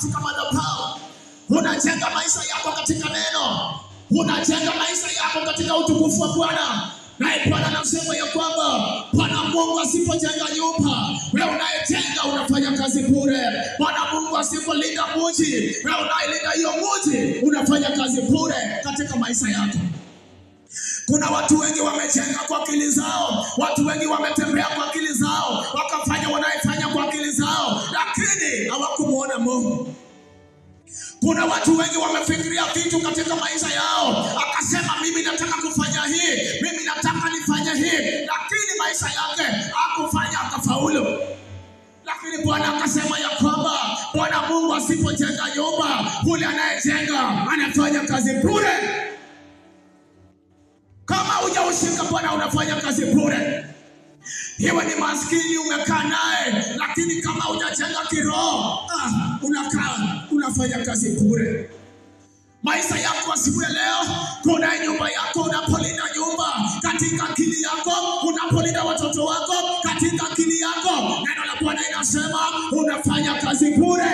katika madhabahu. Unajenga maisha yako katika neno. Unajenga maisha yako katika utukufu wa Bwana. Naye Bwana anasema ya kwamba Bwana Mungu asipojenga nyumba, wewe unayejenga unafanya kazi bure. Bwana Mungu asipolinda mji, wewe unayelinda hiyo mji unafanya kazi bure katika maisha yako. Kuna watu wengi wamejenga kwa akili zao, watu wengi wametembea kwa akili zao, wakafanya wanayefanya kwa akili zao, lakini hawakumuona Mungu. Kuna watu wengi wamefikiria vitu katika maisha yao, akasema mimi nataka kufanya hii, mimi nataka nifanye hii, lakini maisha yake hakufanya akafaulu. Lakini Bwana akasema ya kwamba Bwana Mungu asipojenga nyumba, yule anayejenga anafanya kazi bure. Kama hujaushika Bwana unafanya kazi bure. Iwe ni maskini umekaa naye, lakini kama hujajenga kiroho, unafanya kazi bure. Maisha yako asubuhi leo, kuna nyumba yako, unapolinda nyumba katika akili yako, unapolinda watoto wako katika akili yako, neno la Bwana inasema unafanya kazi bure.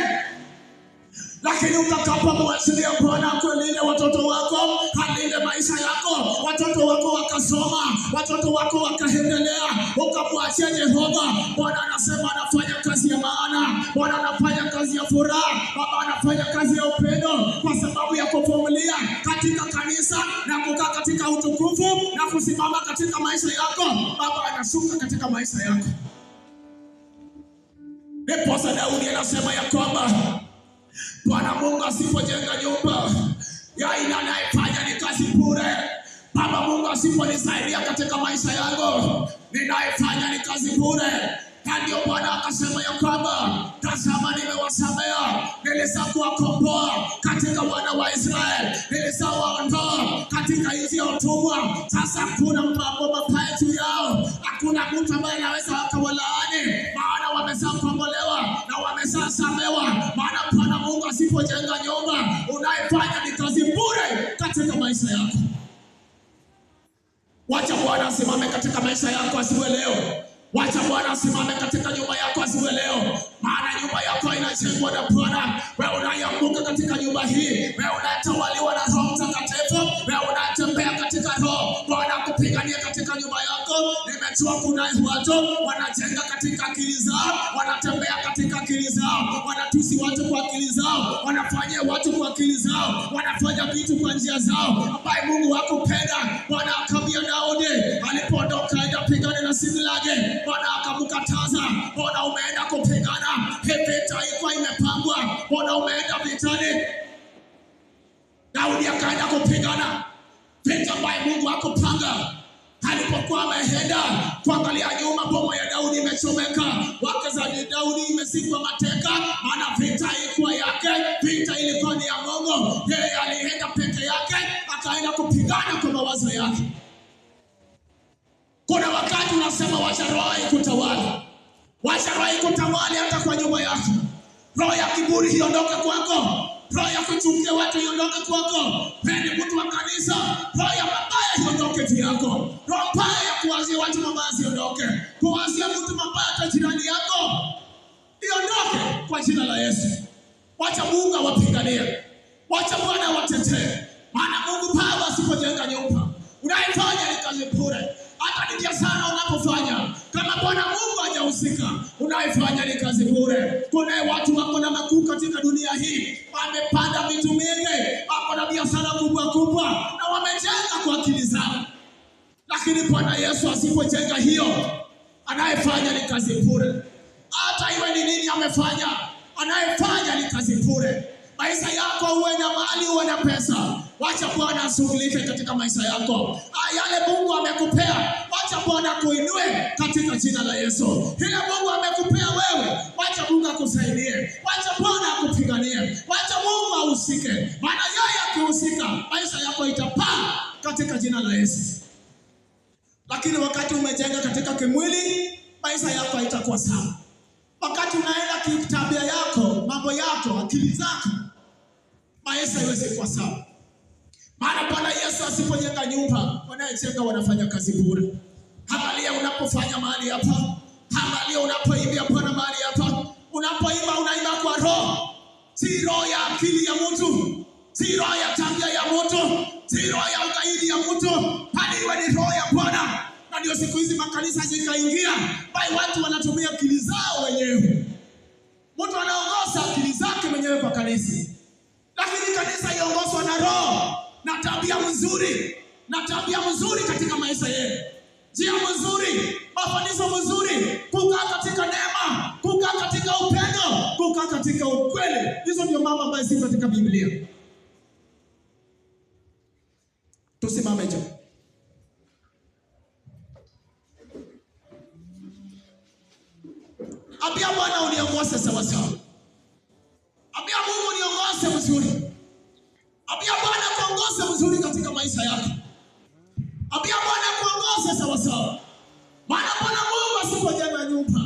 Lakini utakapomwachilia Bwana kulinde watoto wako, alinde maisha yako, watoto wako wakasoma, watoto wako wakaendelea, ukamwachia Yehova, Bwana anasema anafanya kazi ya maana, Bwana anafanya kazi ya furaha, Baba anafanya kazi ya upendo, kwa sababu ya kuvumilia katika kanisa na kukaa katika utukufu na kusimama katika maisha yako. Baba anashuka katika maisha yako. Ndipo Daudi anasema ya kwamba Bwana Mungu asipojenga nyumba, ya ina anayefanya ni kazi bure. Baba Mungu asiponisaidia katika maisha yangu, ninayefanya ni kazi bure. Na ndio Bwana akasema ya kwamba tazama nimewasamea, nilisakuwakomboa katika wana wa Israeli, nilisawaondoa katika nchi ya utumwa. Sasa hakuna mambo mabaya juu yao, hakuna mtu ambaye anaweza akawalaani, maana wamesakombolewa na wamesasamewa. Maana Bwana Mungu asipojenga nyumba, unayefanya ni kazi bure katika maisha yako. Wacha Bwana asimame katika maisha yako asubuhi leo. Wacha Bwana asimame katika nyumba yako asubuhi leo. Maana nyumba yako inajengwa na Bwana. Wewe unayeanguka katika nyumba hii, wewe unatawaliwa na Roho Mtakatifu, wewe unatembea katika Roho. Bwana akupigania katika nyumba yako. Nimejua kuna watu wanajenga katika akili zao, wanatembea katika akili zao, wanatusi watu kwa akili zao, wanafanyia watu kwa akili zao, wanafanya vitu kwa njia zao ambaye Mungu hakupenda. Bwana akamwambia Daudi alipoondoka aenda pigana na Sikilagi, Bwana akamkataza, Bwana umeenda kupigana, vita ilikuwa imepangwa, Bwana umeenda vitani. Daudi akaenda kupigana vita ambaye Mungu hakupanga. Alipokuwa ameenda kuangalia nyuma, boma ya Daudi imechomeka, wake za Daudi imesikwa mateka, maana vita ilikuwa yake, vita ilikuwa ni ya Mungu. Yeye alienda peke yake, akaenda kupigana kwa mawazo yake. Kuna wakati unasema wacha roho ikutawale, wacha roho ikutawale hata kwa nyumba yako. Roho ya kiburi iondoke kwako, roho ya kuchukia watu iondoke kwako. Wewe mtu wa kanisa, roho ya mabaya iondoke juu yako. Roho mbaya ya kuwazia watu mabaya iondoke, kuwazia mtu mabaya hata jirani yako iondoke kwa jina la Yesu. Wacha Mungu awapiganie, wacha Bwana awatetee. Maana Mungu Baba asipojenga nyumba, unaifanya ni kazi bure. Hata ni biashara unapofanya, kama Bwana Mungu hajahusika, unaifanya ni kazi bure. Kuna watu wako na makuu katika dunia hii, wamepanda vitu mingi, wako na biashara kubwa kubwa na wamejenga kwa akili zao. Lakini Bwana Yesu asipojenga hiyo, anayefanya ni kazi bure. Hata iwe ni nini amefanya, anayefanya ni kazi bure. Maisha yako uwe na mali, uwe na pesa, wacha Bwana ashughulike katika maisha yako. Yale Mungu amekupea, wacha Bwana kuinue katika jina la Yesu. Ile Mungu amekupea wewe, wacha Mungu akusaidie, wacha Bwana akupiganie, wacha Mungu ahusike. Maana yeye akihusika, maisha yako itapaa katika jina la Yesu. Lakini wakati umejenga katika kimwili, maisha yako haitakuwa sawa. Wakati unaenda kitabia yako, mambo yako, akili zako, maisha haiwezi kuwa sawa. Maana Bwana Yesu asipojenga nyumba, wanaojenga wanafanya kazi bure. Angalia unapofanya mahali hapa, angalia unapoimbia Bwana mahali hapa. Unapoimba unaimba kwa roho, si roho ya akili ya mtu, si roho ya tabia ya mtu, si roho ya ugaidi ya mtu, bali iwe ni roho ya Bwana. Na ndio siku hizi makanisa zikaingia, bali watu wanatumia akili zao wenyewe. Mtu anaongoza akili zake mwenyewe kwa kanisa, lakini kanisa iongozwa na roho na tabia nzuri, na tabia nzuri katika maisha yetu, njia nzuri, mafundisho mazuri, kukaa katika neema, kukaa katika upendo, kukaa katika ukweli. Hizo ndio mambo ambayo ziko katika Biblia. Tusimame juu. Ambia Bwana uniongoze sawa sawa. Ambia Mungu uniongoze vizuri. Ambia Bwana kuongoze vizuri katika maisha yako. Ambia Bwana kuongoze sawa sawa. Maana Bwana Mungu asipojenga nyumba,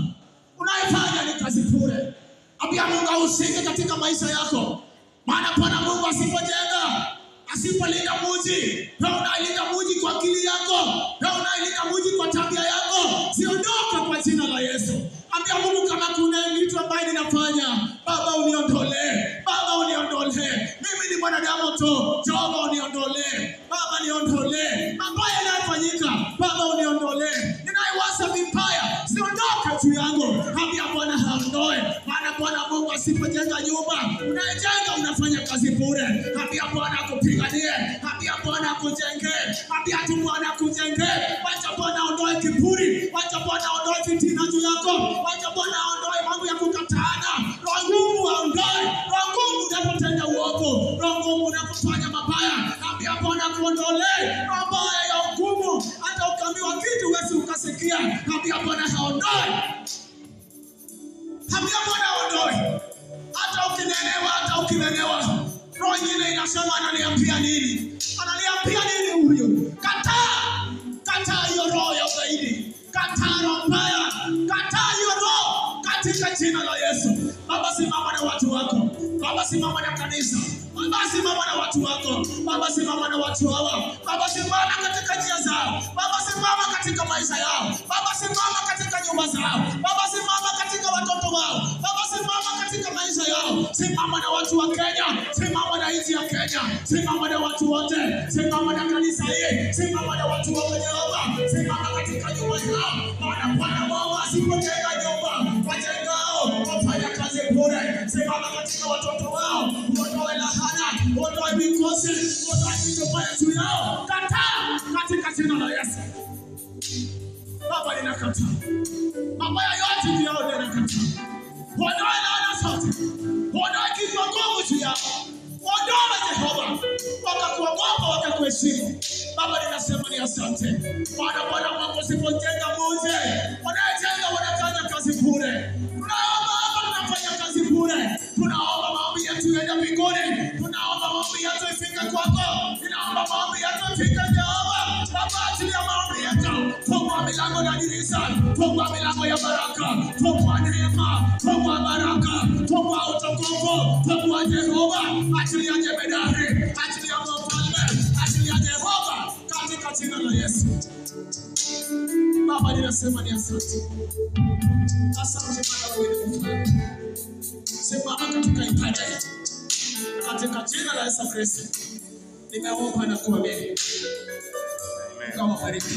unaifanya ni kazi bure. Ambia Mungu ahusike katika maisha yako. Maana Bwana Mungu asipojenga, asipolinda mji, na unalinda mji kwa akili yako, na unalinda mji kwa tabia yako, siondoka kwa jina la Yesu. Ambia Mungu kama kuna kitu ambaye ninafanya, Baba uniondolee, Baba uniondolee. Mimi ni mwanadamu tu, Jehova uniondolee, Baba niondolee. Mabaya yanayofanyika, Baba uniondolee. Ninaiwaza vibaya, siondoke juu yangu. Ambia Bwana haondoe. Maana Bwana Mungu asipojenga nyumba, unajenga unafanya kazi bure. Ambia Bwana akupiganie, ambia Bwana akujenge, ambia tu Bwana akujenge. Wacha Bwana aondoe kiburi, wacha Bwana aondoe fitina juu yako, wacha Bwana aondoe mambo ya kukataana. Roho ngumu aondoe, roho ngumu unapotenda uovu, roho ngumu unapofanya mabaya. Ambia Bwana kuondolee roho mbaya ya hukumu, hata ukaambiwa kitu wewe ukasikia. Ambia Bwana haondoe. Ambia Bwana aondoe. Hata ukinenewa, roho nyingine inasema ananiambia nini? Ananiambia nini huyo? Kataa hiyo roho ya ugaidi. Kataa roho mbaya. Kataa hiyo roho katika jina la Yesu. Baba, simama na watu wako. Baba, simama na kanisa. Baba, simama na watu wako. Baba, simama na watu hawa. Baba, simama katika njia zao. Baba, simama katika maisha yao. Baba, simama katika nyumba zao. Baba, simama katika watoto wao. Baba, simama katika maisha yao. Simama na watu wa Kenya. Simama na nchi ya Kenya. Simama na watu wote. Simama na kanisa hili. Simama na watu wa Jehova. Simama katika nyumba yao. Maana Bwana Mungu asipojenga nyumba, wajengao wafanya kazi bure. Simama katika watoto wao. Uondoe lahana, uondoe mikosi, uondoe vitu mbaya juu yao. Kataa katika jina la Yesu. Baba, ninakataa mabaya yote juu yao, ninakataa. Uondoe laana zote, uondoe kifo ngumu juu yao. Uondoe Jehova, wakakuogopa, wakakuheshimu. Baba, ninasema ni asante. Maana Bwana Mungu usipojenga mji, wanajenga wanafanya kazi bure. Tunaomba hapa tunafanya kazi bure. Tunaomba maombi yetu yaende mbinguni. Tunaomba maombi yetu ifike kwako. Tunaomba maombi yetu ifike Jehova. Baba, achilia maombi yetu. Fungua milango na dirisha. Fungua milango ya baraka. Fungua neema. Fungua baraka. Fungua utukufu. Fungua Jehova. Achilia jemedari. Achilia mfalme. Achilia Jehova katika jina la Yesu. Baba, ninasema ni asante. Asante Bwana wewe. Simama katika ibada yetu. Katika jina la Yesu Kristo. Nimeomba na kuamini. Amen. Kama bariki.